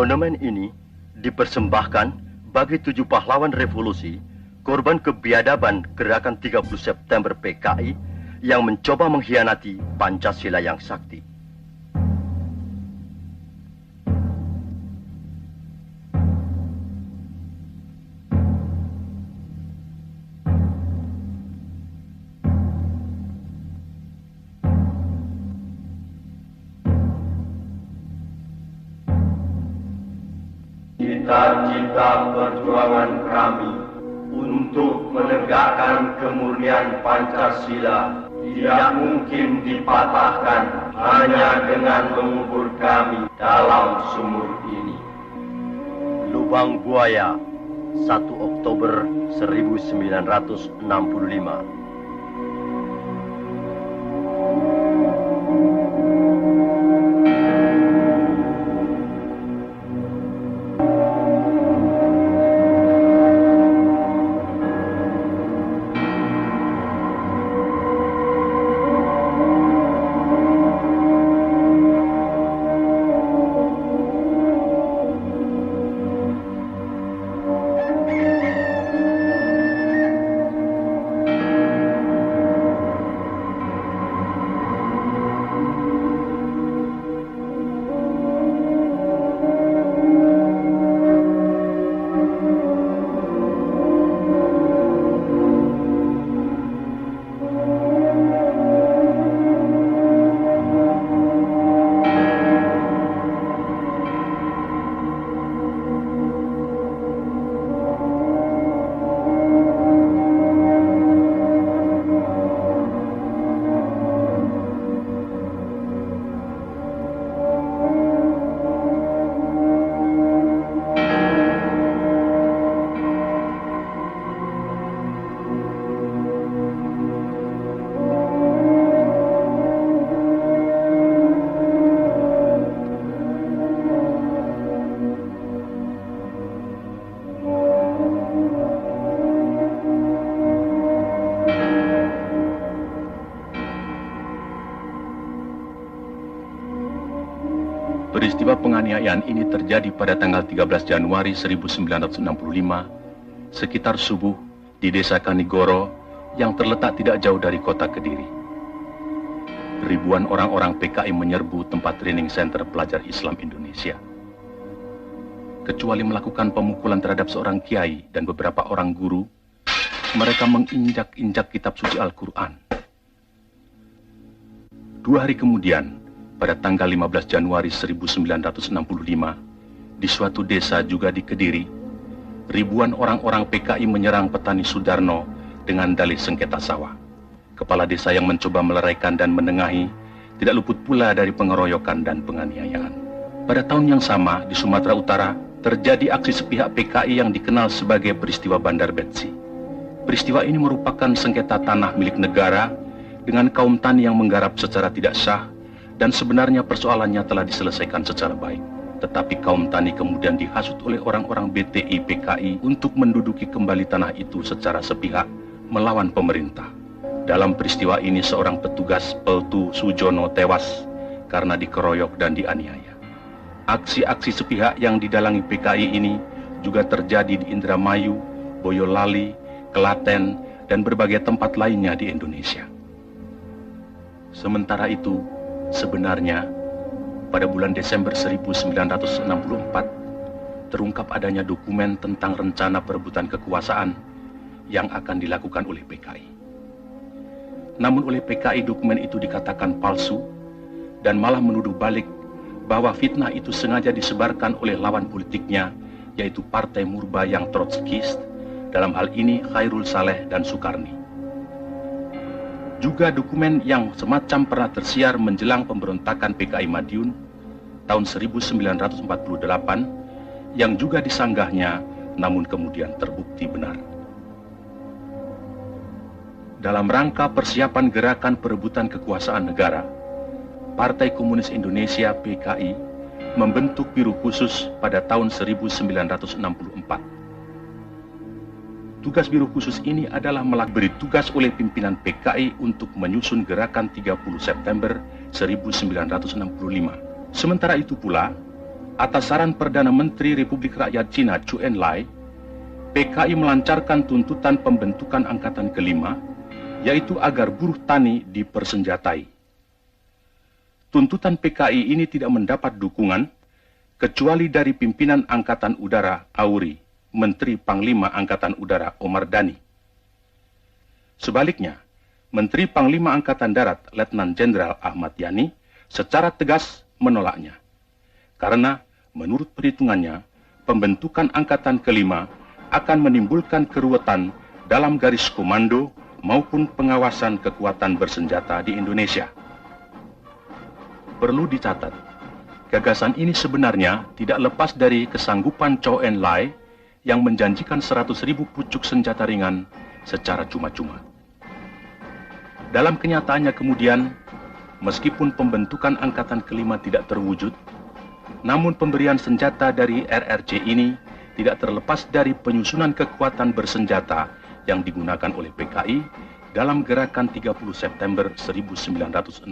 Monumen ini dipersembahkan bagi 7 pahlawan revolusi, korban kebiadaban gerakan 30 September PKI yang mencoba mengkhianati Pancasila yang sakti. Cita-cita perjuangan kami untuk menegakkan kemurnian Pancasila tidak mungkin dipatahkan hanya dengan mengubur kami dalam sumur ini. Lubang Buaya, 1 Oktober 1965. Peristiwa penganiayaan ini terjadi pada tanggal 13 Januari 1965, sekitar subuh di Desa Kanigoro yang terletak tidak jauh dari kota Kediri. Ribuan orang-orang PKI menyerbu tempat training center pelajar Islam Indonesia. Kecuali melakukan pemukulan terhadap seorang kiai dan beberapa orang guru, mereka menginjak-injak kitab suci Al-Quran. 2 hari kemudian, pada tanggal 15 Januari 1965, di suatu desa juga di Kediri, ribuan orang-orang PKI menyerang petani Sudarno dengan dalih sengketa sawah. Kepala desa yang mencoba meleraikan dan menengahi tidak luput pula dari pengeroyokan dan penganiayaan. Pada tahun yang sama, di Sumatera Utara, terjadi aksi sepihak PKI yang dikenal sebagai peristiwa Bandar Betsi. Peristiwa ini merupakan sengketa tanah milik negara dengan kaum tani yang menggarap secara tidak sah, dan sebenarnya persoalannya telah diselesaikan secara baik. Tetapi kaum tani kemudian dihasut oleh orang-orang BTI PKI untuk menduduki kembali tanah itu secara sepihak melawan pemerintah. Dalam peristiwa ini seorang petugas Peltu Sujono tewas karena dikeroyok dan dianiaya. Aksi-aksi sepihak yang didalangi PKI ini juga terjadi di Indramayu, Boyolali, Klaten, dan berbagai tempat lainnya di Indonesia. Sementara itu, sebenarnya, pada bulan Desember 1964, terungkap adanya dokumen tentang rencana perebutan kekuasaan yang akan dilakukan oleh PKI. Namun oleh PKI dokumen itu dikatakan palsu dan malah menuduh balik bahwa fitnah itu sengaja disebarkan oleh lawan politiknya, yaitu Partai Murba yang Trotskist, dalam hal ini Khairul Saleh dan Sukarni. Juga dokumen yang semacam pernah tersiar menjelang pemberontakan PKI Madiun tahun 1948 yang juga disanggahnya namun kemudian terbukti benar. Dalam rangka persiapan gerakan perebutan kekuasaan negara, Partai Komunis Indonesia PKI membentuk Biro Khusus pada tahun 1964. Tugas Biro Khusus ini adalah beri tugas oleh pimpinan PKI untuk menyusun gerakan 30 September 1965. Sementara itu pula, atas saran Perdana Menteri Republik Rakyat Cina Chu Enlai, PKI melancarkan tuntutan pembentukan angkatan kelima, yaitu agar buruh tani dipersenjatai. Tuntutan PKI ini tidak mendapat dukungan, kecuali dari pimpinan Angkatan Udara Auri, Menteri Panglima Angkatan Udara Omar Dhani. Sebaliknya, Menteri Panglima Angkatan Darat Letnan Jenderal Ahmad Yani secara tegas menolaknya. Karena menurut perhitungannya, pembentukan angkatan kelima akan menimbulkan keruwetan dalam garis komando maupun pengawasan kekuatan bersenjata di Indonesia. Perlu dicatat, gagasan ini sebenarnya tidak lepas dari kesanggupan Chou Enlai yang menjanjikan 100.000 pucuk senjata ringan secara cuma-cuma. Dalam kenyataannya kemudian, meskipun pembentukan angkatan kelima tidak terwujud, namun pemberian senjata dari RRC ini tidak terlepas dari penyusunan kekuatan bersenjata yang digunakan oleh PKI dalam gerakan 30 September 1965.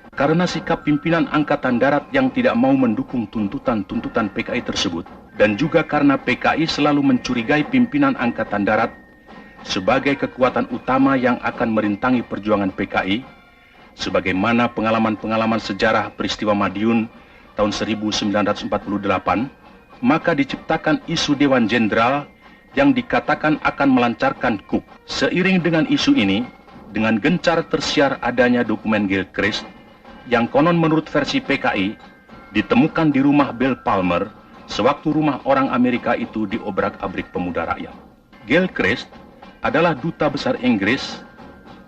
Karena sikap pimpinan Angkatan Darat yang tidak mau mendukung tuntutan-tuntutan PKI tersebut, dan juga karena PKI selalu mencurigai pimpinan Angkatan Darat sebagai kekuatan utama yang akan merintangi perjuangan PKI, sebagaimana pengalaman-pengalaman sejarah peristiwa Madiun tahun 1948, maka diciptakan isu Dewan Jenderal yang dikatakan akan melancarkan coup. Seiring dengan isu ini, dengan gencar tersiar adanya dokumen Gilchrist yang konon menurut versi PKI ditemukan di rumah Bill Palmer sewaktu rumah orang Amerika itu diobrak-abrik pemuda rakyat. Gilchrist adalah duta besar Inggris,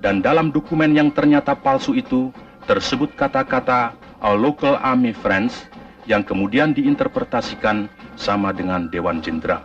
dan dalam dokumen yang ternyata palsu itu tersebut kata-kata "Our local army friends" yang kemudian diinterpretasikan sama dengan Dewan Jenderal.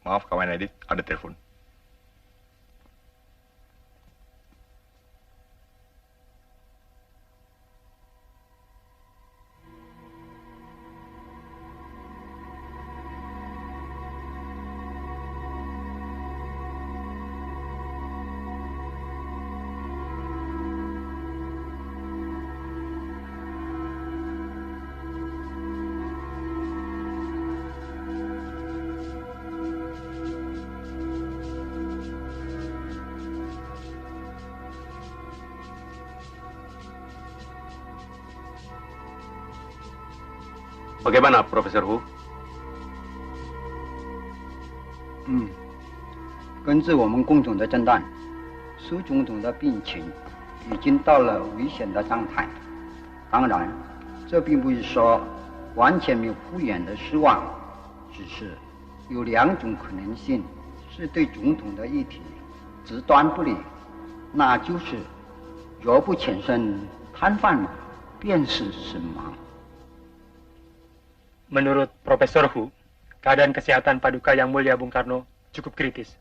Maaf, kawan Edit, ada telepon. Bagaimana, Profesor Hu? 根据我们工总的诊断，苏总统的病情已经到了危险的状态。当然，这并不是说完全没有复原的希望，只是有2种可能性是对总统的议题极端不利，那就是若不全身瘫痪嘛，便是死亡。 Menurut Profesor Hu, keadaan kesehatan Paduka Yang Mulia Bung Karno cukup kritis.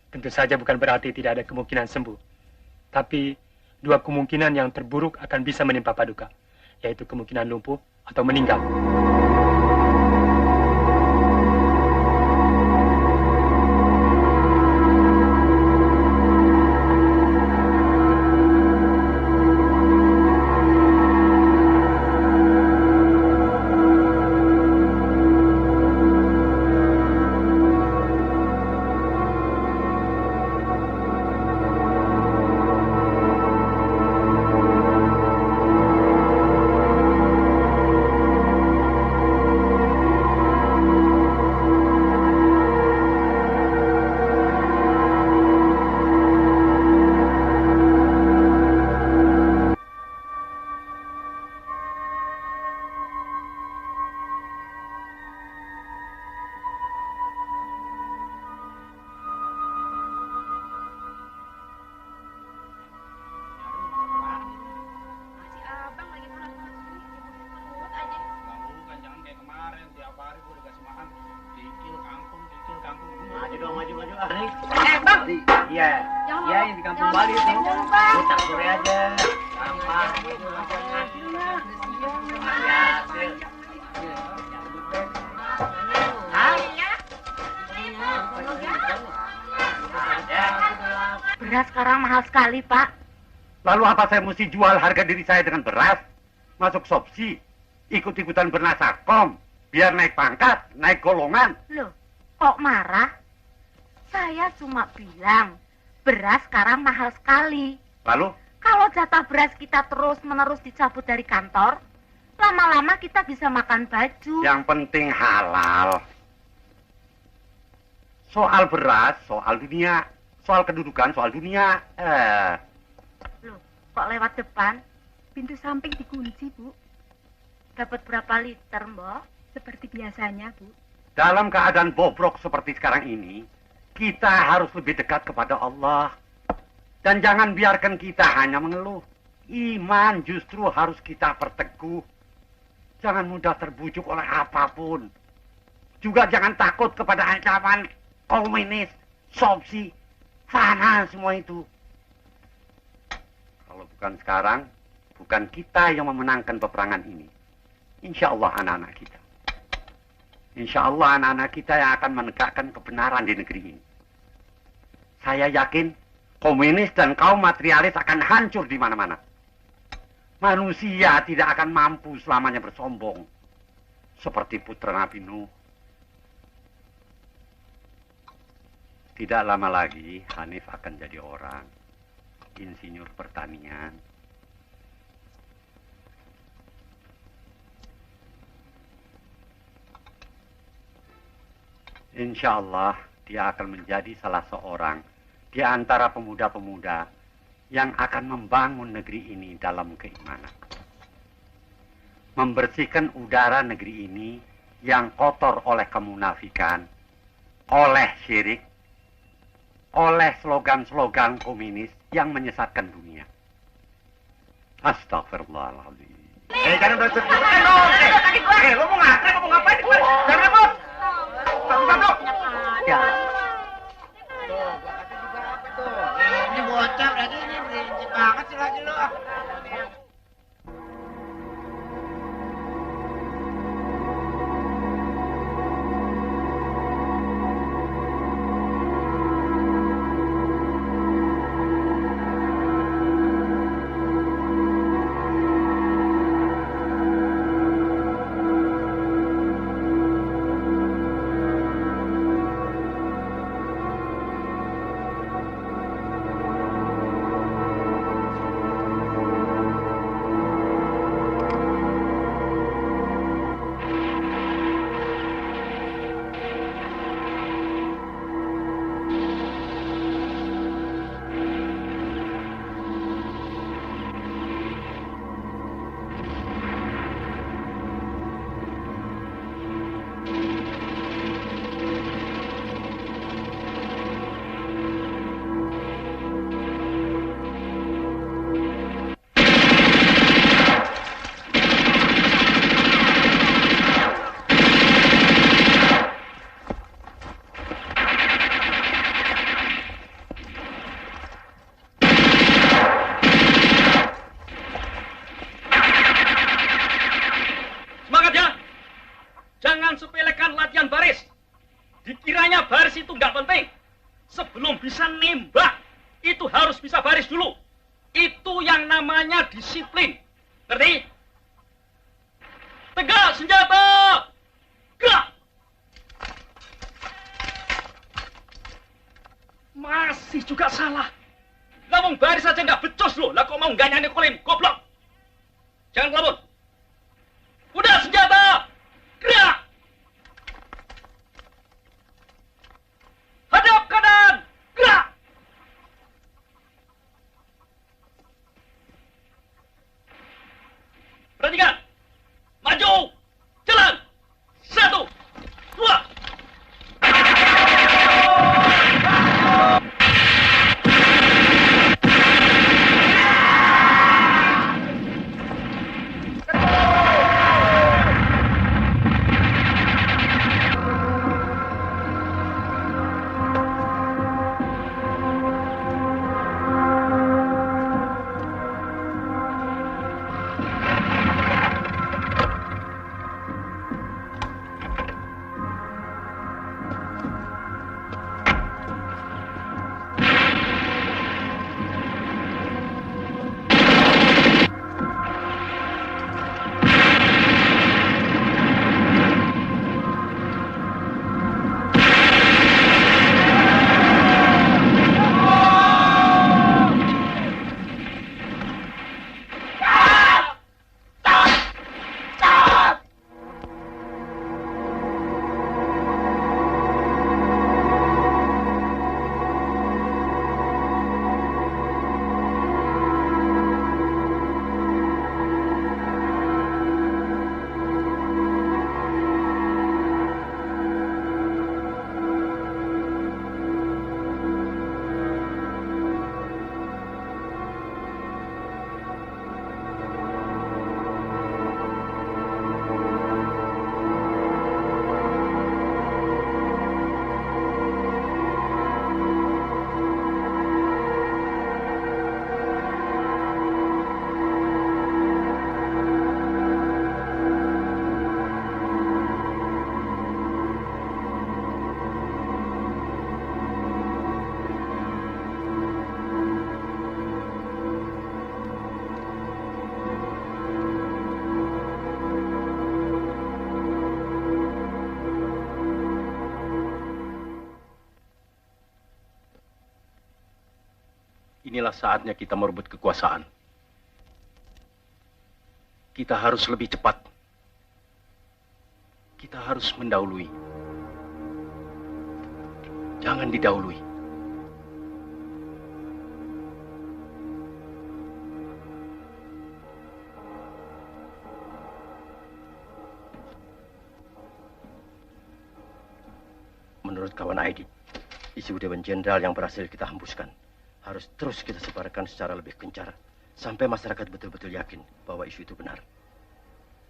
Tentu saja bukan berarti tidak ada kemungkinan sembuh. Tapi 2 kemungkinan yang terburuk akan bisa menimpa Paduka, yaitu kemungkinan lumpuh atau meninggal. Iya, iya yang di kampung Bali itu. Putar sore aja. Gampang. Beras sekarang mahal sekali, Pak. Lalu apa saya mesti jual harga diri saya dengan beras? Masuk sopsi, ikut-ikutan bernasakom, biar naik pangkat, naik golongan. Loh, kok marah? Saya cuma bilang, beras sekarang mahal sekali. Lalu? Kalau jatah beras kita terus-menerus dicabut dari kantor, lama-lama kita bisa makan baju. Yang penting halal. Soal beras, soal dunia. Soal kedudukan, soal dunia. Loh, kok lewat depan? Pintu samping dikunci, Bu. Dapat berapa liter, Mbok? Seperti biasanya, Bu. Dalam keadaan bobrok seperti sekarang ini, kita harus lebih dekat kepada Allah. Dan jangan biarkan kita hanya mengeluh. Iman justru harus kita perteguh. Jangan mudah terbujuk oleh apapun. Juga jangan takut kepada ancaman komunis, sopsi, fana semua itu. Kalau bukan sekarang, bukan kita yang memenangkan peperangan ini. Insya Allah anak-anak kita. Insya Allah anak-anak kita yang akan menegakkan kebenaran di negeri ini. Saya yakin komunis dan kaum materialis akan hancur di mana-mana. Manusia tidak akan mampu selamanya bersombong. Seperti putra Nabi Nuh. Tidak lama lagi Hanif akan jadi orang. Insinyur pertanian. Insya Allah dia akan menjadi salah seorang di antara pemuda-pemuda yang akan membangun negeri ini dalam keimanan. Membersihkan udara negeri ini yang kotor oleh kemunafikan, oleh syirik, oleh slogan-slogan komunis yang menyesatkan dunia. Astagfirullahaladzim. Jangan berhenti. Lo mau ngapain? Jangan ribut. Satu-satu. Ya. Tuh, bakatnya juga apa tuh? Ini bocah lagi, ini berinci banget sih lagi lo. Jangan sepelekan latihan baris. Dikiranya baris itu nggak penting. Sebelum bisa nembak, itu harus bisa baris dulu. Itu yang namanya disiplin. Ngerti? Tegak senjata! Gerak! Masih juga salah. Ngomong baris aja nggak becus loh. Lah kok mau nggak nyanyi kolim? Goblok! Jangan kelabut. Udah senjata! Gerak! Hadap kanan! Gerak! Perhatikan! Maju! Jalan! 1, 2! Inilah saatnya kita merebut kekuasaan. Kita harus lebih cepat. Kita harus mendahului. Jangan didahului. Menurut kawan Aidit, isu Dewan Jenderal yang berhasil kita hembuskan harus terus kita sebarkan secara lebih gencar sampai masyarakat betul-betul yakin bahwa isu itu benar.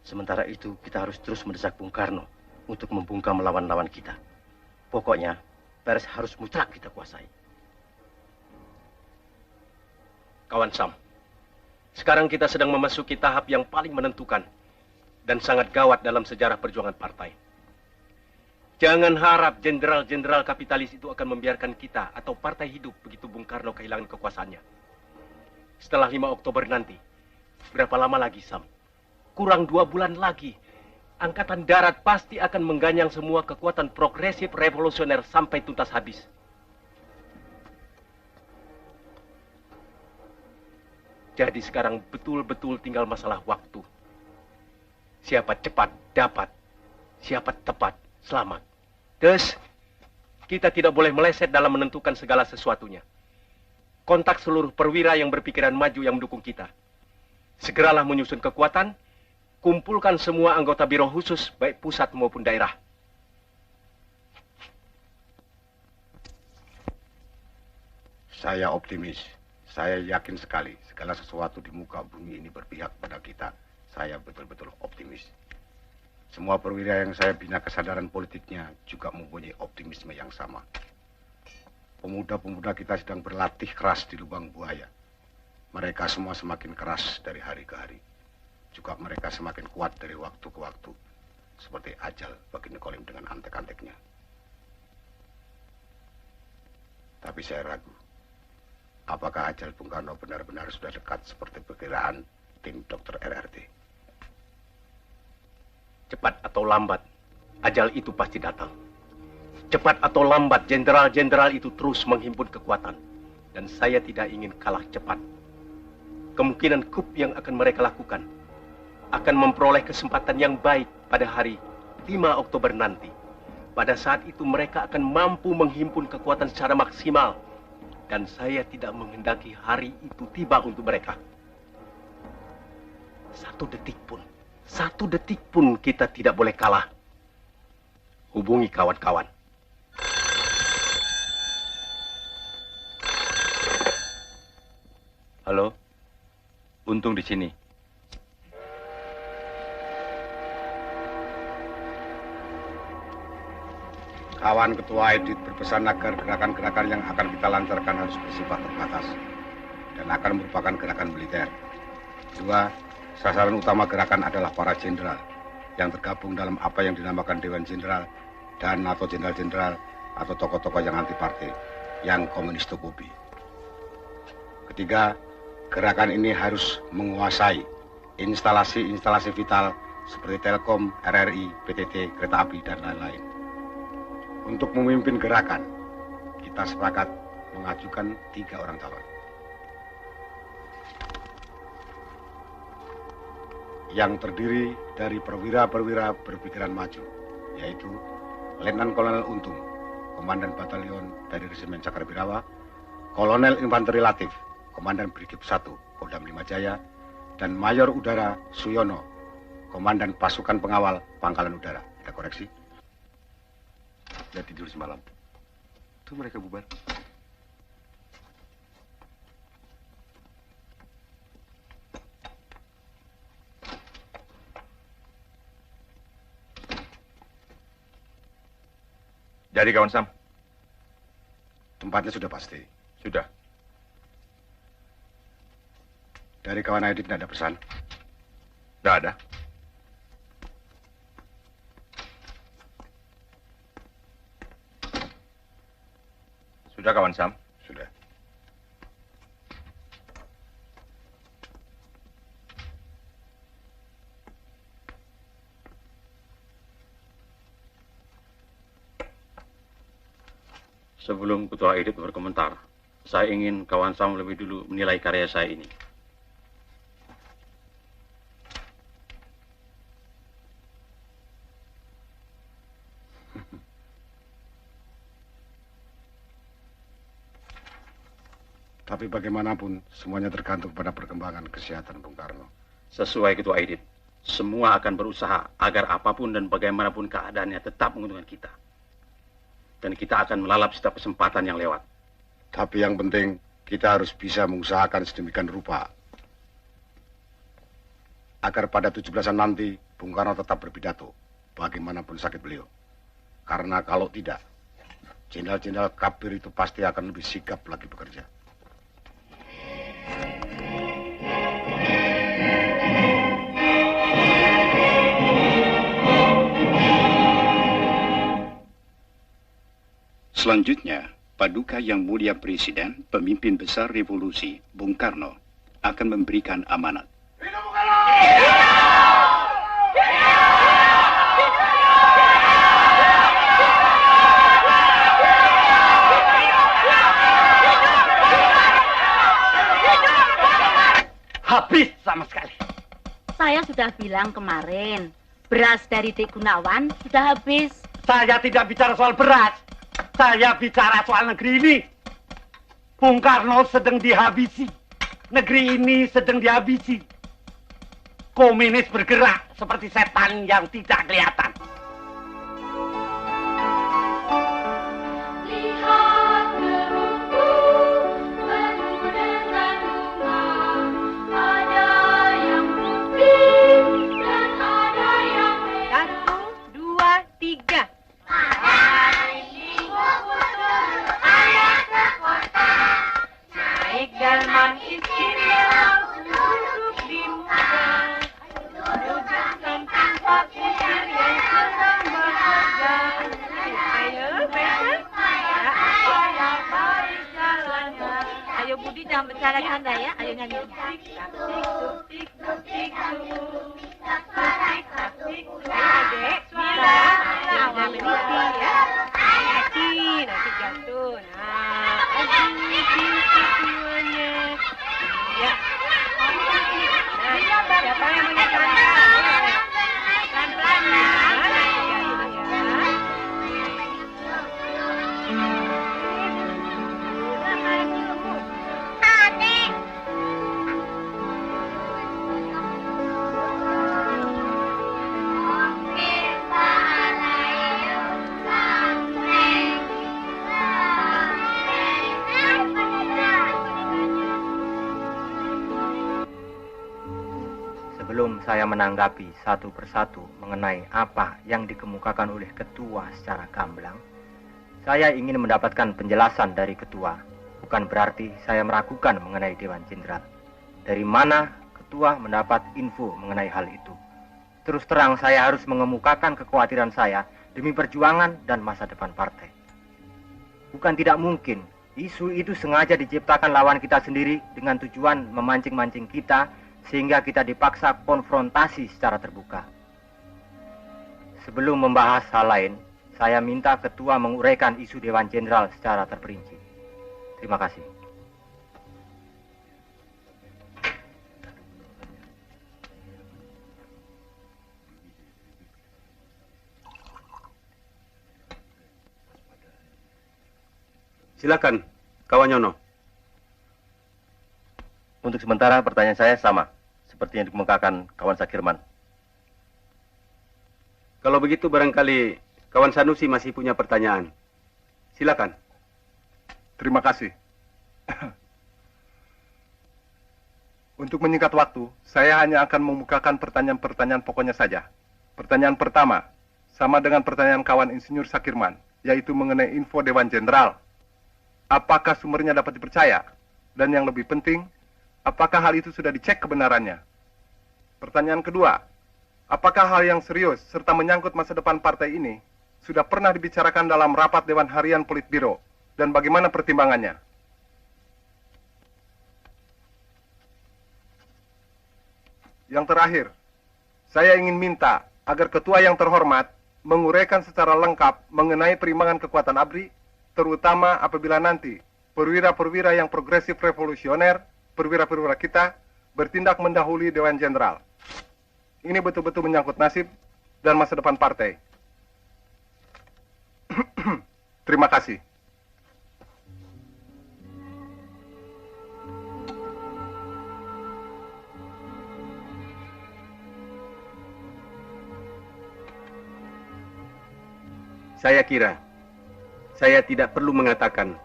Sementara itu, kita harus terus mendesak Bung Karno untuk membungkam lawan-lawan kita. Pokoknya, Paris harus mutlak kita kuasai. Kawan Sam, sekarang kita sedang memasuki tahap yang paling menentukan dan sangat gawat dalam sejarah perjuangan partai. Jangan harap jenderal-jenderal kapitalis itu akan membiarkan kita atau partai hidup begitu Bung Karno kehilangan kekuasaannya. Setelah 5 Oktober nanti, berapa lama lagi, Sam? Kurang 2 bulan lagi. Angkatan Darat pasti akan mengganyang semua kekuatan progresif revolusioner sampai tuntas habis. Jadi sekarang betul-betul tinggal masalah waktu. Siapa cepat dapat, siapa tepat selamat. Terus, kita tidak boleh meleset dalam menentukan segala sesuatunya. Kontak seluruh perwira yang berpikiran maju yang mendukung kita. Segeralah menyusun kekuatan, kumpulkan semua anggota biro khusus, baik pusat maupun daerah. Saya optimis. Saya yakin sekali segala sesuatu di muka bumi ini berpihak pada kita. Saya betul-betul optimis. Semua perwira yang saya bina kesadaran politiknya juga mempunyai optimisme yang sama. Pemuda-pemuda kita sedang berlatih keras di lubang buaya. Mereka semua semakin keras dari hari ke hari. Juga mereka semakin kuat dari waktu ke waktu. Seperti ajal bagi Nicolim dengan antek-anteknya. Tapi saya ragu. Apakah ajal Bung Karno benar-benar sudah dekat seperti perkiraan tim Dr. RRT? Cepat atau lambat, ajal itu pasti datang. Cepat atau lambat, jenderal-jenderal itu terus menghimpun kekuatan. Dan saya tidak ingin kalah cepat. Kemungkinan coup yang akan mereka lakukan akan memperoleh kesempatan yang baik pada hari 5 Oktober nanti. Pada saat itu mereka akan mampu menghimpun kekuatan secara maksimal. Dan saya tidak menghendaki hari itu tiba untuk mereka. Satu detik pun kita tidak boleh kalah. Hubungi kawan-kawan. Halo, Untung di sini. Kawan Ketua Edit berpesan agar gerakan-gerakan yang akan kita lancarkan harus bersifat terbatas dan akan merupakan gerakan militer. 2, sasaran utama gerakan adalah para jenderal yang tergabung dalam apa yang dinamakan Dewan Jenderal dan atau jenderal-jenderal atau tokoh-tokoh yang anti partai, yang komunistofobi. 3, gerakan ini harus menguasai instalasi-instalasi vital seperti Telkom, RRI, PTT, kereta api, dan lain-lain. Untuk memimpin gerakan, kita sepakat mengajukan 3 orang calon. Yang terdiri dari perwira-perwira berpikiran maju, yaitu Letnan Kolonel Untung, Komandan Batalion dari Resimen Cakrawirawa, Kolonel Infanteri Latif, Komandan Brigif 1, Kodam 5 Jaya, dan Mayor Udara Suyono, Komandan Pasukan Pengawal Pangkalan Udara. Ada koreksi? Dia tidur semalam. Tuh mereka bubar. Jadi kawan Sam? Tempatnya sudah pasti. Sudah. Dari kawan Aidit tidak ada pesan? Tidak ada. Sudah kawan Sam? Sudah. Sebelum Ketua Edit berkomentar, saya ingin kawan Sam lebih dulu menilai karya saya ini. Tapi bagaimanapun, semuanya tergantung pada perkembangan kesehatan Bung Karno. Sesuai Ketua Edit, semua akan berusaha agar apapun dan bagaimanapun keadaannya tetap menguntungkan kita. Dan kita akan melalap setiap kesempatan yang lewat. Tapi yang penting, kita harus bisa mengusahakan sedemikian rupa agar pada 17-an nanti, Bung Karno tetap berpidato, bagaimanapun sakit beliau. Karena kalau tidak, Jenderal-jenderal kafir itu pasti akan lebih sigap lagi bekerja. Selanjutnya, Paduka Yang Mulia Presiden, pemimpin besar revolusi, Bung Karno, akan memberikan amanat. Habis sama sekali. Saya sudah bilang kemarin, beras dari Dik Gunawan sudah habis. Saya tidak bicara soal beras. Saya bicara soal negeri ini. Bung Karno sedang dihabisi. Negeri ini sedang dihabisi. Komunis bergerak seperti setan yang tidak kelihatan. Jangan bercanda-canda ya, ayo nyanyi. Adik, jangan berhenti ya. Nanti jatuh. Nah, semuanya. Ya. Nah, siapa yang menyekankan? Pelan-pelan ya. Sebelum saya menanggapi satu persatu mengenai apa yang dikemukakan oleh ketua secara gamblang, saya ingin mendapatkan penjelasan dari ketua. Bukan berarti saya meragukan mengenai Dewan Jenderal. Dari mana ketua mendapat info mengenai hal itu? Terus terang saya harus mengemukakan kekhawatiran saya demi perjuangan dan masa depan partai. Bukan tidak mungkin isu itu sengaja diciptakan lawan kita sendiri dengan tujuan memancing-mancing kita sehingga kita dipaksa konfrontasi secara terbuka. Sebelum membahas hal lain, saya minta ketua menguraikan isu Dewan Jenderal secara terperinci. Terima kasih. Silakan, kawan Nyono. Untuk sementara pertanyaan saya sama, seperti yang dikemukakan kawan Sakirman. Kalau begitu barangkali kawan Sanusi masih punya pertanyaan. Silakan. Terima kasih. Untuk menyingkat waktu, saya hanya akan memukakan pertanyaan-pertanyaan pokoknya saja. Pertanyaan pertama, sama dengan pertanyaan kawan Insinyur Sakirman, yaitu mengenai info Dewan Jenderal. Apakah sumbernya dapat dipercaya? Dan yang lebih penting, apakah hal itu sudah dicek kebenarannya? Pertanyaan kedua, apakah hal yang serius serta menyangkut masa depan partai ini sudah pernah dibicarakan dalam rapat Dewan Harian Politbiro dan bagaimana pertimbangannya? Yang terakhir, saya ingin minta agar ketua yang terhormat menguraikan secara lengkap mengenai perimbangan kekuatan ABRI, terutama apabila nanti perwira-perwira yang progresif revolusioner, perwira-perwira kita, bertindak mendahului Dewan Jenderal. Ini betul-betul menyangkut nasib dan masa depan partai. Terima kasih. Saya kira, saya tidak perlu mengatakan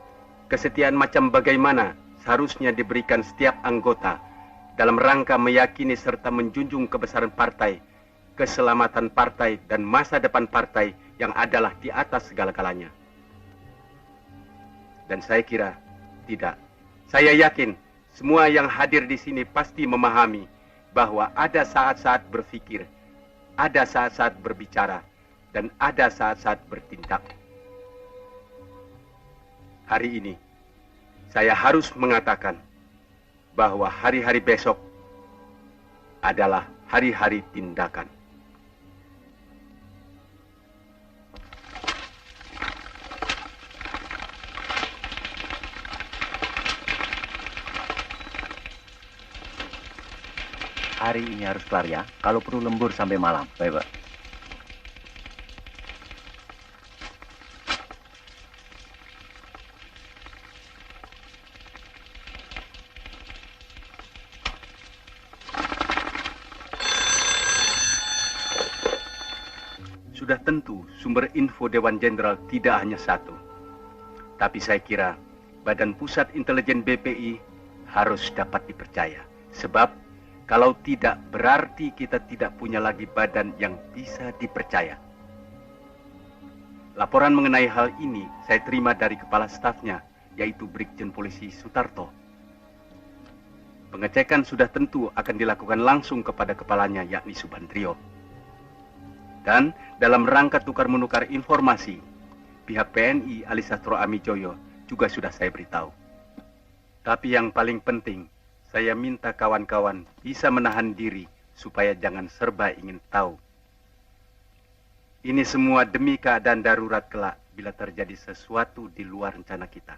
kesetiaan macam bagaimana seharusnya diberikan setiap anggota dalam rangka meyakini serta menjunjung kebesaran partai, keselamatan partai, dan masa depan partai yang adalah di atas segala-galanya. Dan saya kira tidak. Saya yakin semua yang hadir di sini pasti memahami bahwa ada saat-saat berpikir, ada saat-saat berbicara, dan ada saat-saat bertindak. Hari ini, saya harus mengatakan bahwa hari-hari besok adalah hari-hari tindakan. Hari ini harus kelar ya. Kalau perlu lembur sampai malam. Baik, Pak. Sudah tentu sumber info Dewan Jenderal tidak hanya satu. Tapi saya kira Badan Pusat Intelijen BPI harus dapat dipercaya. Sebab kalau tidak, berarti kita tidak punya lagi badan yang bisa dipercaya. Laporan mengenai hal ini saya terima dari kepala stafnya, yaitu Brigjen Polisi Sutarto. Pengecekan sudah tentu akan dilakukan langsung kepada kepalanya, yakni Subandrio. Dan dalam rangka tukar-menukar informasi, pihak PNI Alisastro Amijoyo juga sudah saya beritahu. Tapi yang paling penting, saya minta kawan-kawan bisa menahan diri supaya jangan serba ingin tahu. Ini semua demi keadaan darurat kelak bila terjadi sesuatu di luar rencana kita.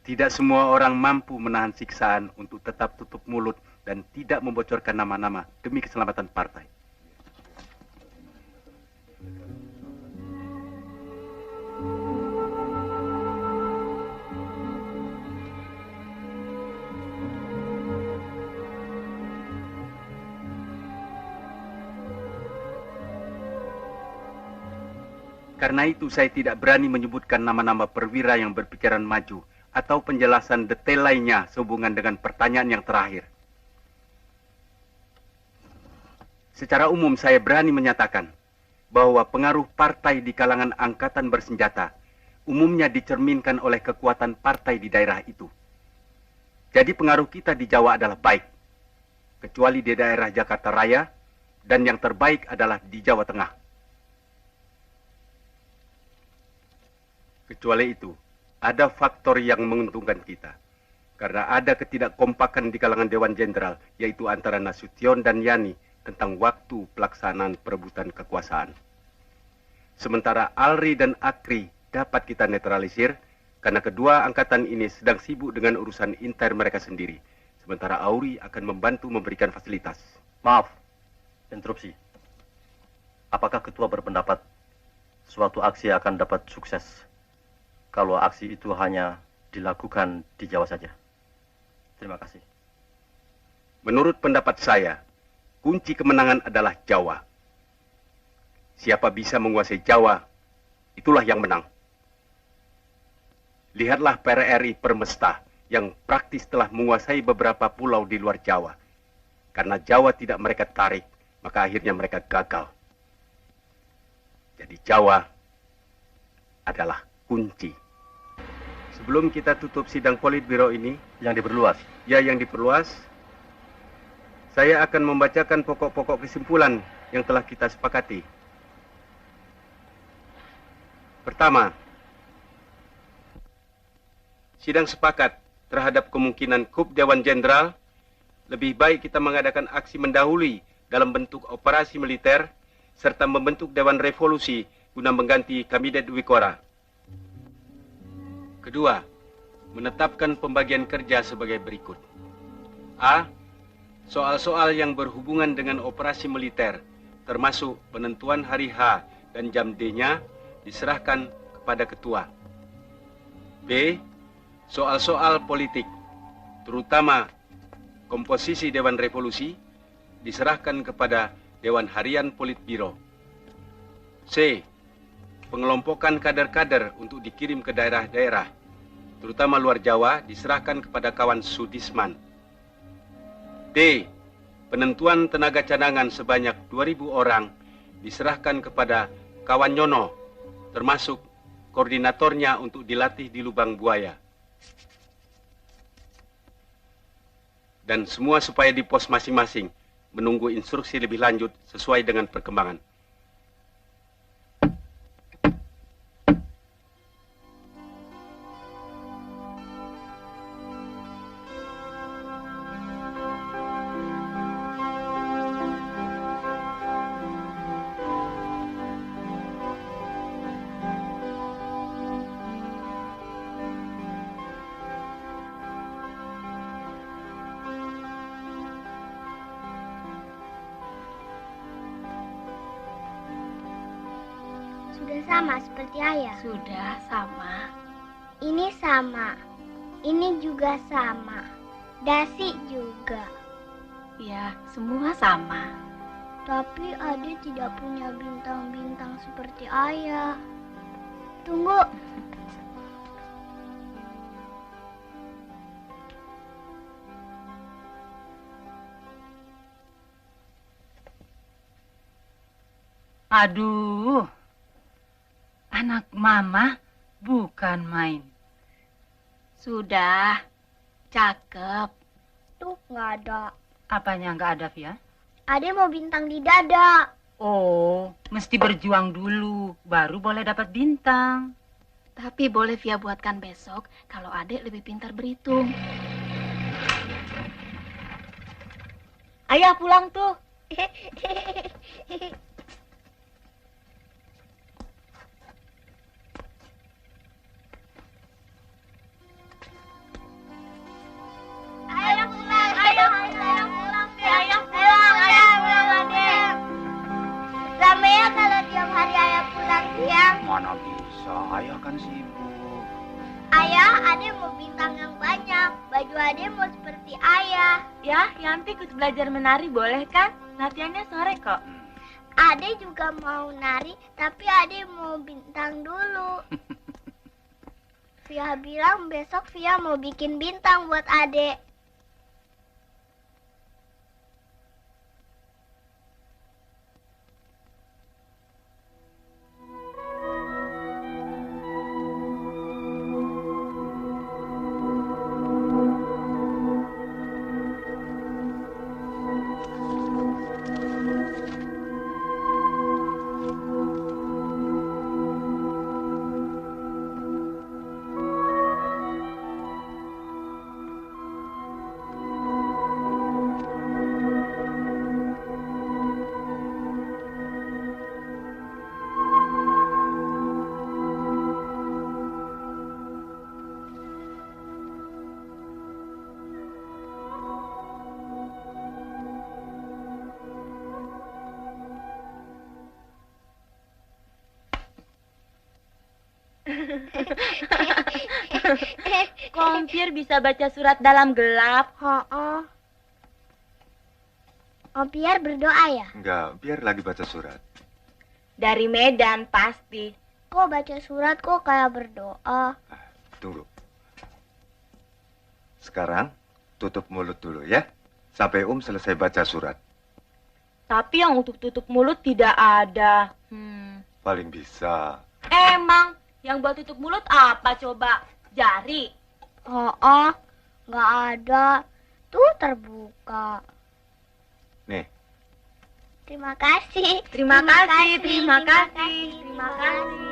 Tidak semua orang mampu menahan siksaan untuk tetap tutup mulut dan tidak membocorkan nama-nama demi keselamatan partai. Karena itu saya tidak berani menyebutkan nama-nama perwira yang berpikiran maju atau penjelasan detail lainnya sehubungan dengan pertanyaan yang terakhir. Secara umum saya berani menyatakan bahwa pengaruh partai di kalangan angkatan bersenjata umumnya dicerminkan oleh kekuatan partai di daerah itu. Jadi pengaruh kita di Jawa adalah baik, kecuali di daerah Jakarta Raya, dan yang terbaik adalah di Jawa Tengah. Kecuali itu, ada faktor yang menguntungkan kita. Karena ada ketidakkompakan di kalangan Dewan Jenderal, yaitu antara Nasution dan Yani tentang waktu pelaksanaan perebutan kekuasaan. Sementara Alri dan Akri dapat kita netralisir, karena kedua angkatan ini sedang sibuk dengan urusan intern mereka sendiri. Sementara Auri akan membantu memberikan fasilitas. Maaf, interupsi. Apakah Ketua berpendapat suatu aksi akan dapat sukses kalau aksi itu hanya dilakukan di Jawa saja? Terima kasih. Menurut pendapat saya, kunci kemenangan adalah Jawa. Siapa bisa menguasai Jawa, itulah yang menang. Lihatlah PRRI Permesta yang praktis telah menguasai beberapa pulau di luar Jawa. Karena Jawa tidak mereka tarik, maka akhirnya mereka gagal. Jadi Jawa adalah kunci. Sebelum kita tutup sidang Politbiro ini, yang diperluas. Ya, yang diperluas. Saya akan membacakan pokok-pokok kesimpulan yang telah kita sepakati. Pertama, sidang sepakat terhadap kemungkinan kup Dewan Jenderal, lebih baik kita mengadakan aksi mendahului dalam bentuk operasi militer, serta membentuk Dewan Revolusi guna mengganti Kandidat Wikora. Kedua, menetapkan pembagian kerja sebagai berikut. A. Soal-soal yang berhubungan dengan operasi militer, termasuk penentuan hari H dan jam D-nya, diserahkan kepada ketua. B. Soal-soal politik, terutama komposisi Dewan Revolusi, diserahkan kepada Dewan Harian Politbiro. C. Pengelompokan kader-kader untuk dikirim ke daerah-daerah, terutama luar Jawa, diserahkan kepada kawan Sudisman. D. Penentuan tenaga cadangan sebanyak 2.000 orang diserahkan kepada kawan Nyono, termasuk koordinatornya untuk dilatih di lubang buaya. Dan semua supaya di pos masing-masing menunggu instruksi lebih lanjut sesuai dengan perkembangan. Sudah sama seperti ayah? Sudah sama. Ini sama. Ini juga sama. Dasi juga. Ya, semua sama. Tapi Ade tidak punya bintang-bintang seperti ayah. Tunggu. Aduh, anak mama bukan main. Sudah, cakep. Tuh, nggak ada. Apanya nggak ada, Via? Ade mau bintang di dada. Oh, mesti berjuang dulu, baru boleh dapat bintang. Tapi boleh Via buatkan besok kalau Adek lebih pintar berhitung. Ayah pulang tuh. Mana bisa, ayah kan sibuk. Ayah, Ade mau bintang yang banyak. Baju Ade mau seperti ayah. Ya, Yanti ikut belajar menari boleh kan? Latihannya sore kok. Ade juga mau nari, tapi Ade mau bintang dulu. Via bilang besok Via mau bikin bintang buat Ade. Kompir bisa baca surat dalam gelap. Oh, biar berdoa ya? Enggak, biar lagi baca surat. Dari Medan pasti. Kok baca surat kok kayak berdoa? Tunggu. Sekarang tutup mulut dulu ya. Sampai selesai baca surat. Tapi yang untuk tutup mulut tidak ada. Paling bisa. Emang yang buat tutup mulut apa coba? Jari? Nggak ada. Tuh terbuka. Nih. Terima kasih. Terima kasih. Terima kasih. Terima kasih.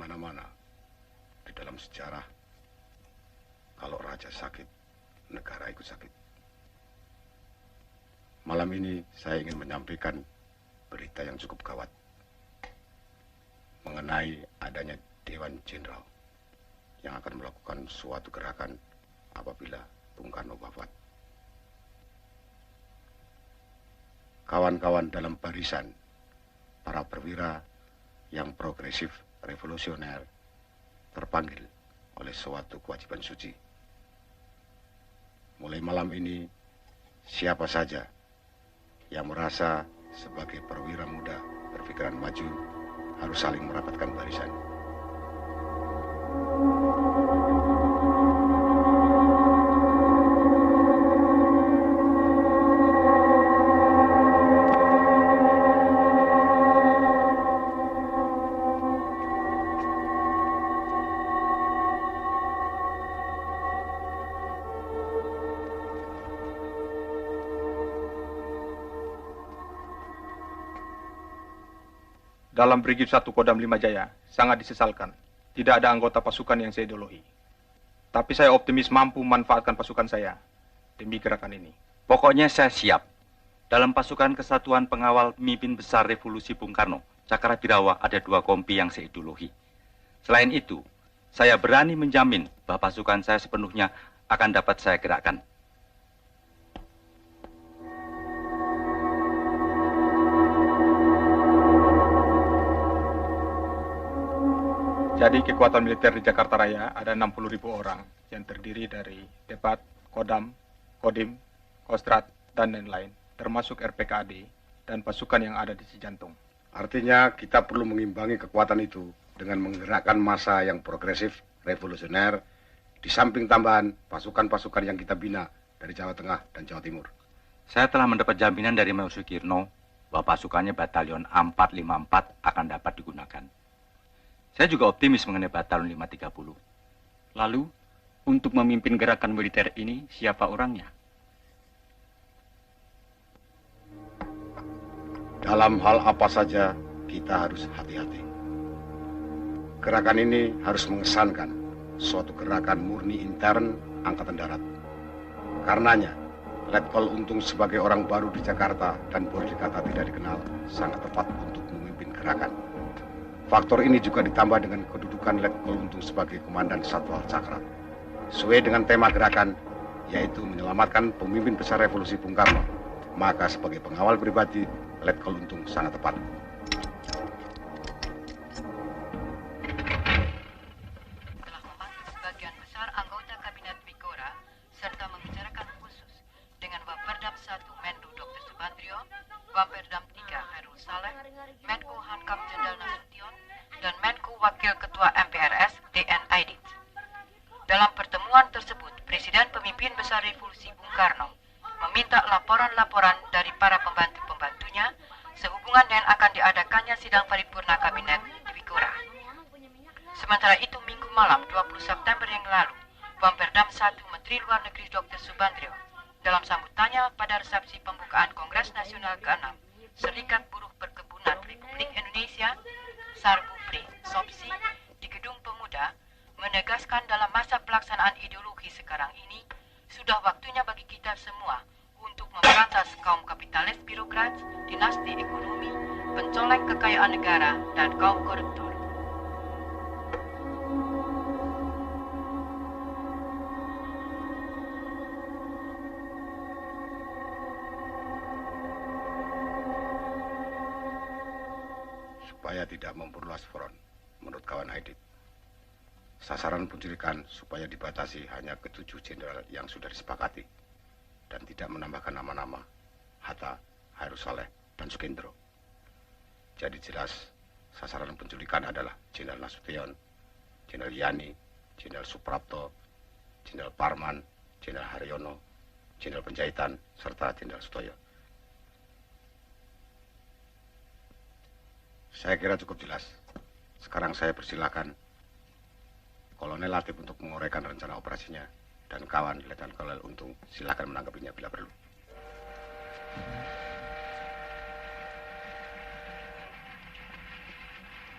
mana-mana di dalam sejarah, kalau raja sakit, negara ikut sakit. Malam ini saya ingin menyampaikan berita yang cukup gawat mengenai adanya Dewan Jenderal yang akan melakukan suatu gerakan apabila Bung Karno wafat. Kawan-kawan dalam barisan para perwira yang progresif revolusioner terpanggil oleh suatu kewajiban suci. Mulai malam ini, siapa saja yang merasa sebagai perwira muda berpikiran maju harus saling merapatkan barisan. Dalam Brigif 1 Kodam 5 Jaya, sangat disesalkan. Tidak ada anggota pasukan yang saya idolahi. Tapi saya optimis mampu memanfaatkan pasukan saya demi gerakan ini. Pokoknya saya siap. Dalam pasukan Kesatuan Pengawal Pemimpin Besar Revolusi Bung Karno, Cakrabirawa ada 2 kompi yang saya idolahi. Selain itu, saya berani menjamin bahwa pasukan saya sepenuhnya akan dapat saya gerakkan. Jadi kekuatan militer di Jakarta Raya ada 60.000 orang yang terdiri dari Depat, Kodam, Kodim, Kostrat, dan lain-lain, termasuk RPKAD dan pasukan yang ada di Cijantung. Artinya kita perlu mengimbangi kekuatan itu dengan menggerakkan massa yang progresif, revolusioner, di samping tambahan pasukan-pasukan yang kita bina dari Jawa Tengah dan Jawa Timur. Saya telah mendapat jaminan dari Mayor Sukirno bahwa pasukannya Batalion A454 akan dapat digunakan. Saya juga optimis mengenai Batalion 530. Lalu, untuk memimpin gerakan militer ini, siapa orangnya? Dalam hal apa saja, kita harus hati-hati. Gerakan ini harus mengesankan suatu gerakan murni intern Angkatan Darat. Karenanya, Letkol Untung sebagai orang baru di Jakarta dan boleh dikata tidak dikenal, sangat tepat untuk memimpin gerakan. Faktor ini juga ditambah dengan kedudukan Letkol Untung sebagai Komandan Satwal Cakra. Sesuai dengan tema gerakan, yaitu menyelamatkan pemimpin besar revolusi Bung Karno. Maka sebagai pengawal pribadi, Letkol Untung sangat tepat. Telah memanggil sebagian besar anggota Kabinet Bikora, serta membicarakan khusus dengan Waperdam 1 Menlu Dr. Subandrio, Waperdam 3 Khairul Saleh, Menko Hankam Jenderal Nasution, dan Menko Wakil Ketua MPRS DN Aidit. Dalam pertemuan tersebut, Presiden Pemimpin Besar Revolusi Bung Karno meminta laporan-laporan dari para pembantu-pembantunya sehubungan dengan akan diadakannya sidang paripurna kabinet di Bikora. Sementara itu, Minggu malam 20 September yang lalu, Waperdam 1 Menteri Luar Negeri Dr. Subandrio dalam sambutannya pada resepsi pembukaan Kongres Nasional ke-6 Serikat Buruh Perkebunan Republik Indonesia Sarbupri Sopsi di Gedung Pemuda menegaskan dalam masa pelaksanaan ideologi sekarang ini sudah waktunya bagi kita semua untuk memberantas kaum kapitalis birokrat, dinasti ekonomi, pencoleng kekayaan negara, dan kaum koruptor. Supaya tidak memperluas front, menurut kawan Aidit, sasaran penculikan supaya dibatasi hanya ke 7 jenderal yang sudah disepakati dan tidak menambahkan nama-nama Hatta, Khairul Saleh, dan Sukendro. Jadi jelas sasaran penculikan adalah Jenderal Nasution, Jenderal Yani, Jenderal Suprapto, Jenderal Parman, Jenderal Haryono, Jenderal Penjahitan, serta Jenderal Sutoyo. Saya kira cukup jelas. Sekarang saya persilakan Kolonel Latif untuk menguraikan rencana operasinya dan kawan Letnan Kolonel Untung silakan menanggapinya bila perlu.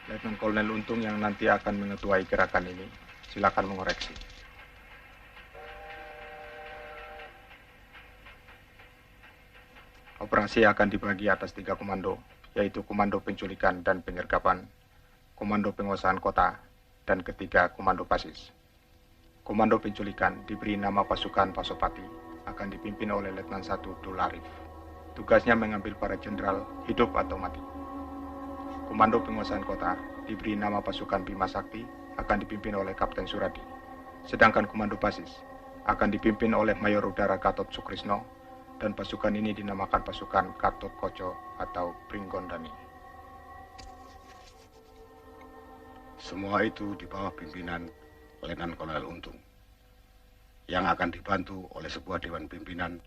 Letnan Kolonel Untung yang nanti akan mengetuai gerakan ini, silakan mengoreksi. Operasi akan dibagi atas 3 komando, yaitu Komando Penculikan dan Penyergapan, Komando Penguasaan Kota, dan ketiga Komando Basis. Komando Penculikan diberi nama Pasukan Pasopati, akan dipimpin oleh Letnan 1 Dul Arif. Tugasnya mengambil para jenderal hidup atau mati. Komando Penguasaan Kota diberi nama Pasukan Bima Sakti, akan dipimpin oleh Kapten Suradi. Sedangkan Komando Basis akan dipimpin oleh Mayor Udara Gatot Sukrisno, dan pasukan ini dinamakan Pasukan Gatot Koco atau Pringgondani. Semua itu di bawah pimpinan Letnan Kolonel Untung, yang akan dibantu oleh sebuah dewan pimpinan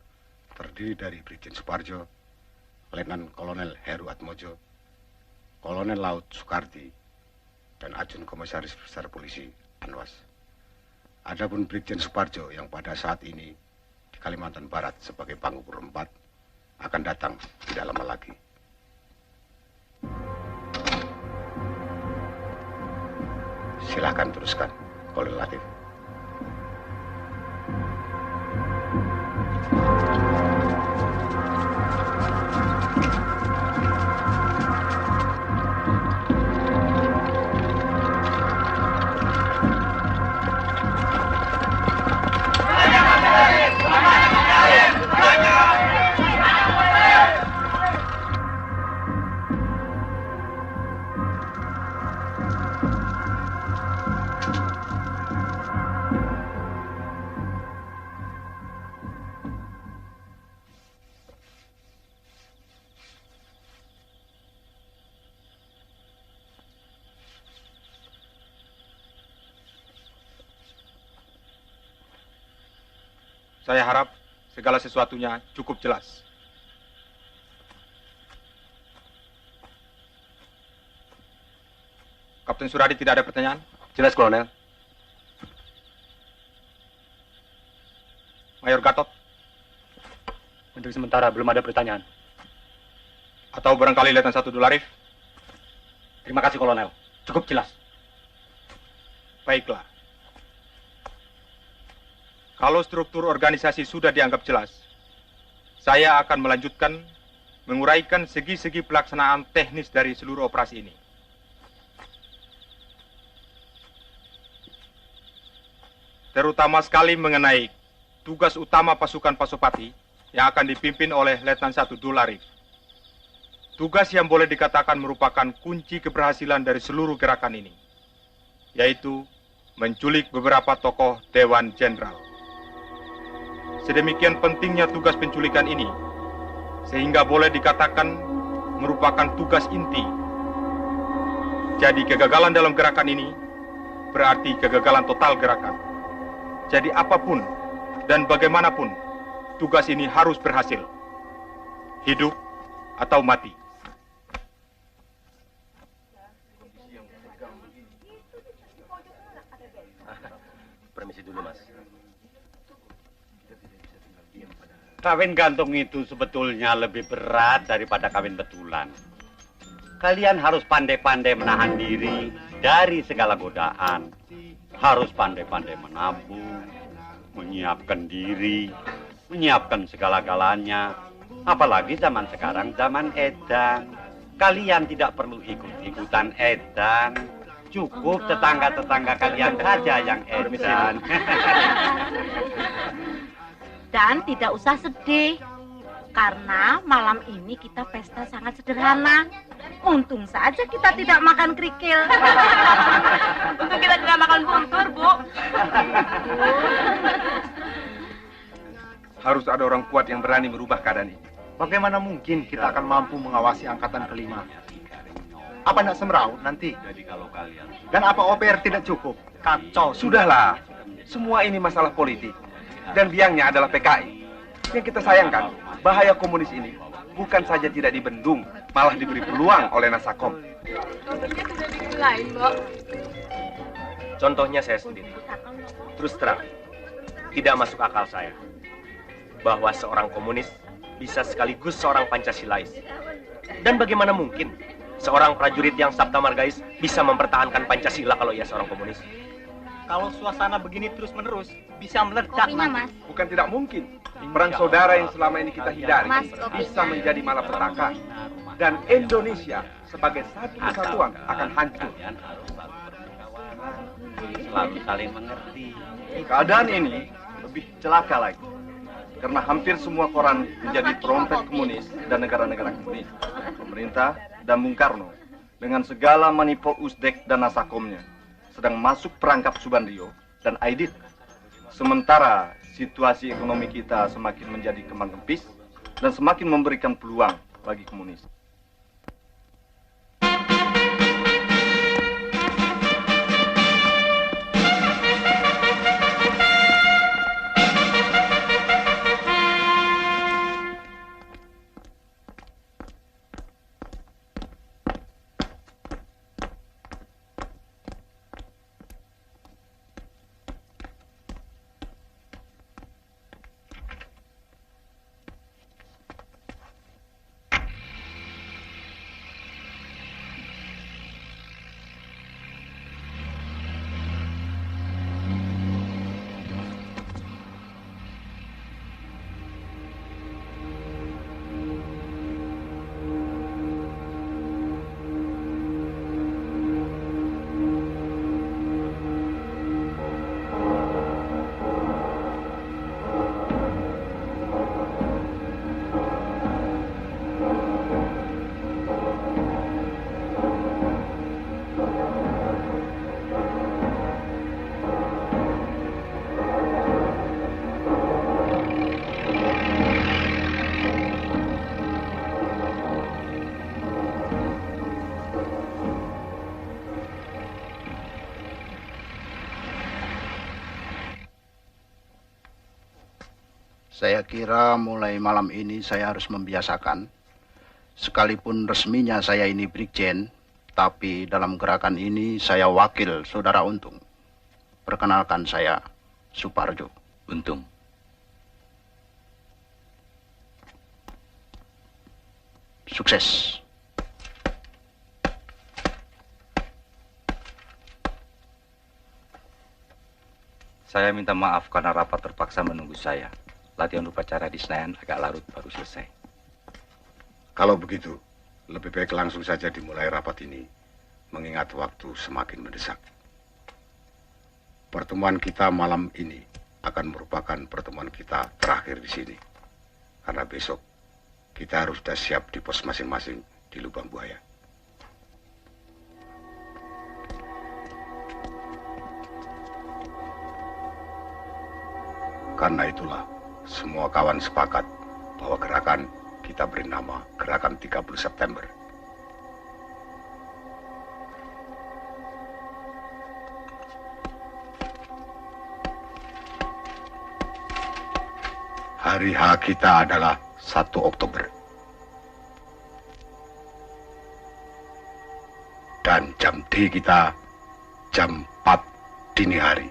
terdiri dari Brigjen Suparjo, Letnan Kolonel Heru Atmojo, Kolonel Laut Soekardi, dan Ajun Komisaris Besar Polisi Anwas. Adapun Brigjen Suparjo yang pada saat ini di Kalimantan Barat sebagai Panglima 4 akan datang tidak lama lagi. Silakan teruskan, Kolonel Latif. Saya harap segala sesuatunya cukup jelas. Kapten Suradi tidak ada pertanyaan? Jelas, Kolonel. Mayor Gatot? Untuk sementara belum ada pertanyaan. Atau barangkali Letnan 1 Dul Arif? Terima kasih, Kolonel. Cukup jelas. Baiklah. Kalau struktur organisasi sudah dianggap jelas, saya akan melanjutkan menguraikan segi-segi pelaksanaan teknis dari seluruh operasi ini. Terutama sekali mengenai tugas utama pasukan Pasopati yang akan dipimpin oleh Letnan 1 Dul Arif. Tugas yang boleh dikatakan merupakan kunci keberhasilan dari seluruh gerakan ini, yaitu menculik beberapa tokoh Dewan Jenderal. Sedemikian pentingnya tugas penculikan ini, sehingga boleh dikatakan merupakan tugas inti. Jadi kegagalan dalam gerakan ini berarti kegagalan total gerakan. Jadi apapun dan bagaimanapun, tugas ini harus berhasil. Hidup atau mati. Permisi dulu, Mas. Kawin gantung itu sebetulnya lebih berat daripada kawin betulan. Kalian harus pandai-pandai menahan diri dari segala godaan. Harus pandai-pandai menabung, menyiapkan diri, menyiapkan segala-galanya. Apalagi zaman sekarang, zaman edan. Kalian tidak perlu ikut-ikutan edan. Cukup tetangga-tetangga kalian saja yang edan. Dan tidak usah sedih, karena malam ini kita pesta sangat sederhana. Untung saja kita tidak makan kerikil. Untung kita tidak makan bungkur, Bu. Harus ada orang kuat yang berani merubah keadaan ini. Bagaimana mungkin kita akan mampu mengawasi angkatan kelima? Apa nak semeraut nanti? Dan apa OPR tidak cukup? Kacau. Sudahlah, semua ini masalah politik. Dan biangnya adalah PKI. Yang kita sayangkan, bahaya komunis ini bukan saja tidak dibendung, malah diberi peluang oleh Nasakom. Contohnya sudah dimulai, Mbak. Contohnya saya sendiri. Terus terang, tidak masuk akal saya bahwa seorang komunis bisa sekaligus seorang Pancasilais. Dan bagaimana mungkin seorang prajurit yang Sabta Margais bisa mempertahankan Pancasila kalau ia seorang komunis? Kalau suasana begini terus-menerus, bisa meledak, Mas. Bukan tidak mungkin. Perang saudara yang selama ini kita hindari bisa menjadi malapetaka. Dan Indonesia sebagai satu kesatuan akan hancur. Selalu saling mengerti. Keadaan ini lebih celaka lagi. Karena hampir semua koran menjadi trompet komunis dan negara-negara komunis. Pemerintah dan Bung Karno dengan segala manipo Usdek dan Nasakomnya sedang masuk perangkap Subandrio dan Aidit. Sementara situasi ekonomi kita semakin menjadi kembang kempis dan semakin memberikan peluang bagi komunis. Saya kira mulai malam ini saya harus membiasakan, sekalipun resminya saya ini Brigjen, tapi dalam gerakan ini saya wakil Saudara Untung. Perkenalkan saya Suparjo. Untung. Sukses. Saya minta maaf karena rapat terpaksa menunggu saya. Latihan upacara di Senayan agak larut baru selesai. Kalau begitu, lebih baik langsung saja dimulai rapat ini, mengingat waktu semakin mendesak. Pertemuan kita malam ini akan merupakan pertemuan kita terakhir di sini. Karena besok kita harus sudah siap di pos masing-masing di Lubang Buaya. Karena itulah, semua kawan sepakat bahwa gerakan kita beri nama Gerakan 30 September. Hari H kita adalah 1 Oktober. Dan jam D kita jam 4 dini hari.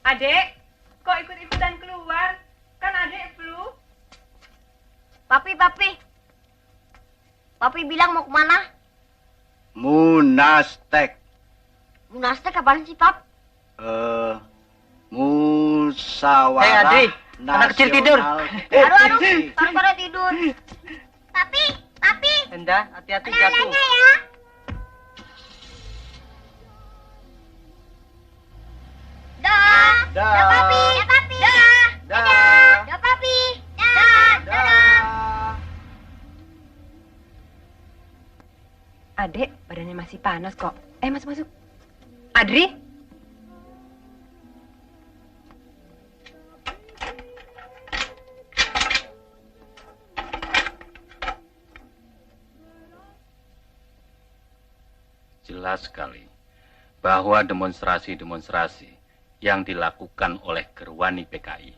Adek, kok ikut-ikutan keluar? Kan adek flu. Papi. Papi bilang mau kemana? Munastek. Munastek apaan sih, Pap? Musyawarah Adik, anak kecil tidur. Aduh, baru tidur. Papi. Enda, hati-hati jatuh. ya. Dah. Papi. Dah. Papi. Dah. panas kok. Masuk. Adri? Jelas sekali bahwa demonstrasi-demonstrasi yang dilakukan oleh Gerwani PKI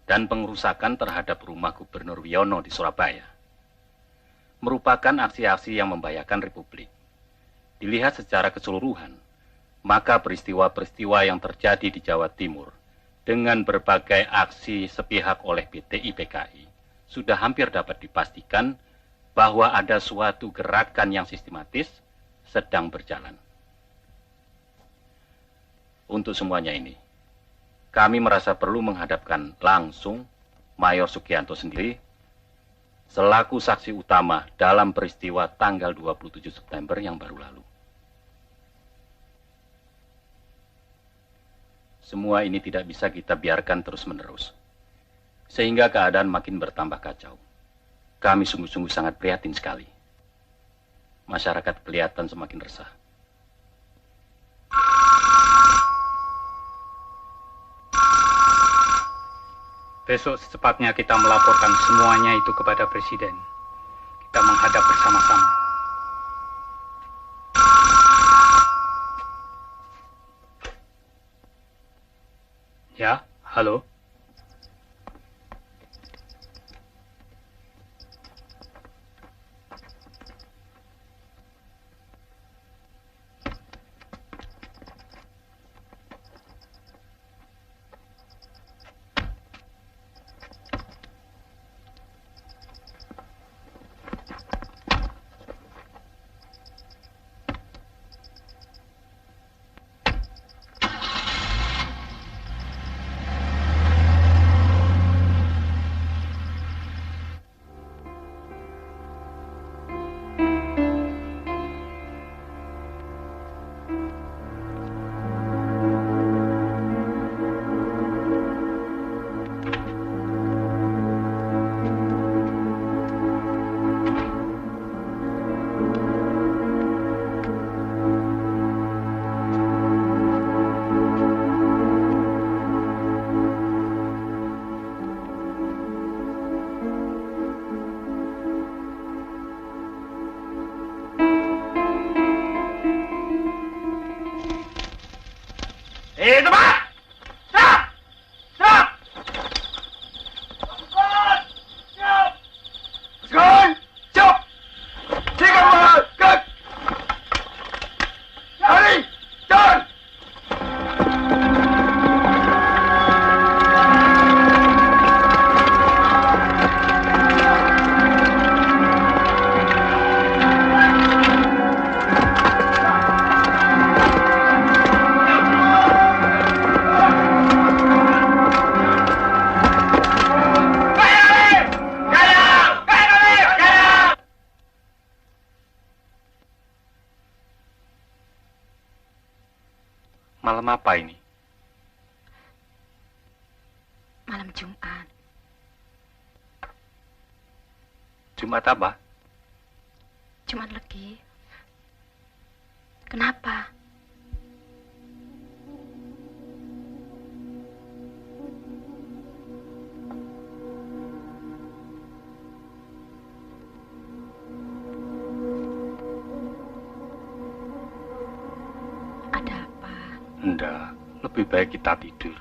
dan pengerusakan terhadap rumah Gubernur Wiono di Surabaya merupakan aksi-aksi yang membahayakan Republik. Dilihat secara keseluruhan, maka peristiwa-peristiwa yang terjadi di Jawa Timur dengan berbagai aksi sepihak oleh BTI PKI sudah hampir dapat dipastikan bahwa ada suatu gerakan yang sistematis sedang berjalan. Untuk semuanya ini, kami merasa perlu menghadapkan langsung Mayor Sugianto sendiri selaku saksi utama dalam peristiwa tanggal 27 September yang baru lalu. Semua ini tidak bisa kita biarkan terus-menerus, sehingga keadaan makin bertambah kacau. Kami sungguh-sungguh sangat prihatin sekali. Masyarakat kelihatan semakin resah. Besok secepatnya kita melaporkan semuanya itu kepada Presiden. Kita menghadap bersama-sama. Ya, halo. Malam apa ini? Malam Jumat. Jumat apa? Jumat Legi. Kenapa? Enggak, lebih baik kita tidur.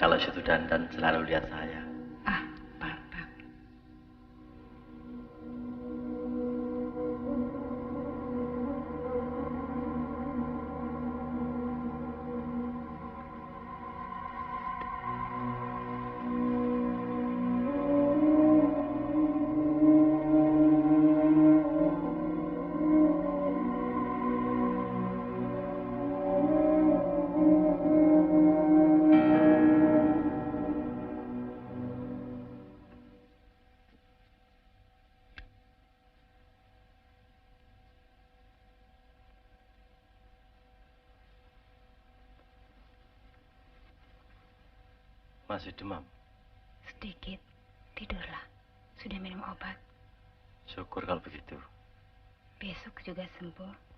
kalau situ dandan selalu lihat saya. Masih demam? Sedikit. Tidurlah. Sudah minum obat. Syukur kalau begitu. Besok juga sembuh.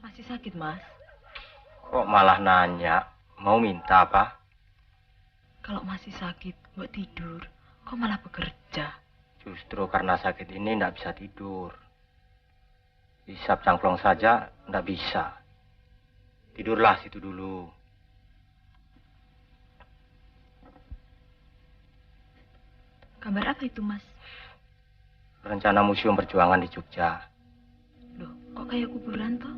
Masih sakit, Mas? Kok malah nanya? Mau minta apa? Kalau masih sakit, buat tidur. Kok malah bekerja? Justru karena sakit ini nggak bisa tidur. Hisap cangklong saja nggak bisa. Tidurlah situ dulu. Kabar apa itu, Mas? Rencana Museum Perjuangan di Jogja. Loh, kok kayak kuburan toh?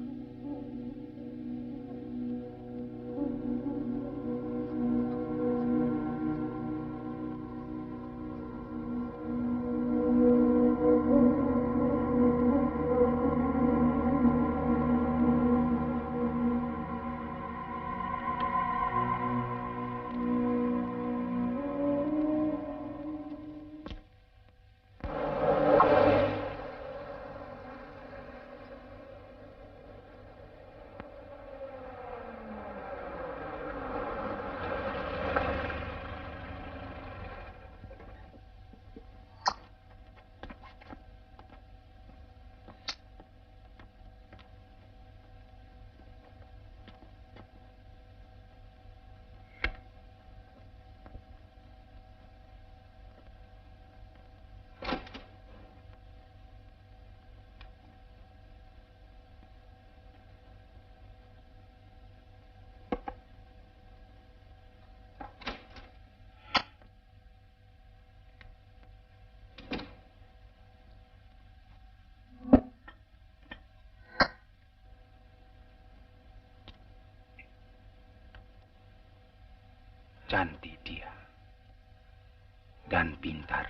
Cantik dia. Dan pintar.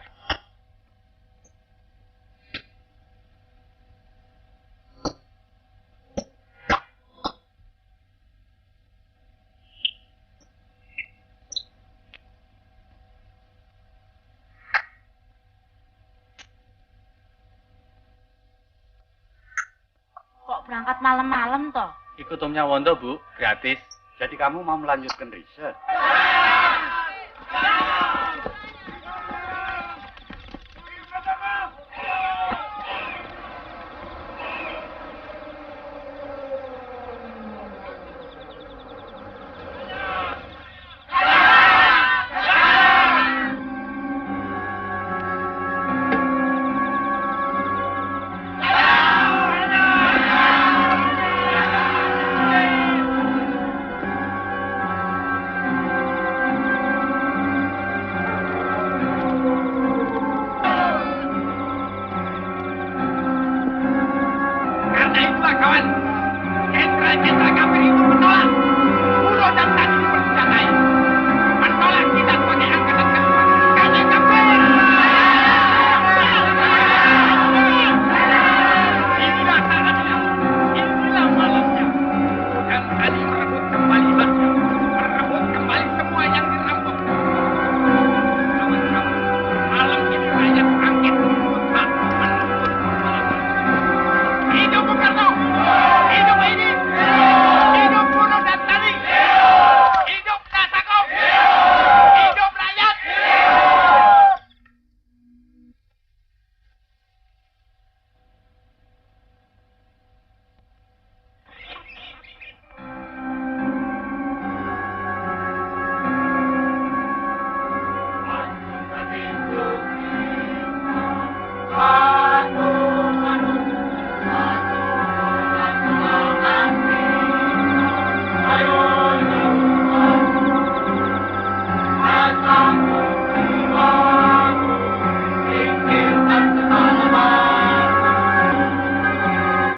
Kok berangkat malam-malam toh? Ikut Omnya Wondo, Bu. Gratis. Jadi kamu mau melanjutkan riset?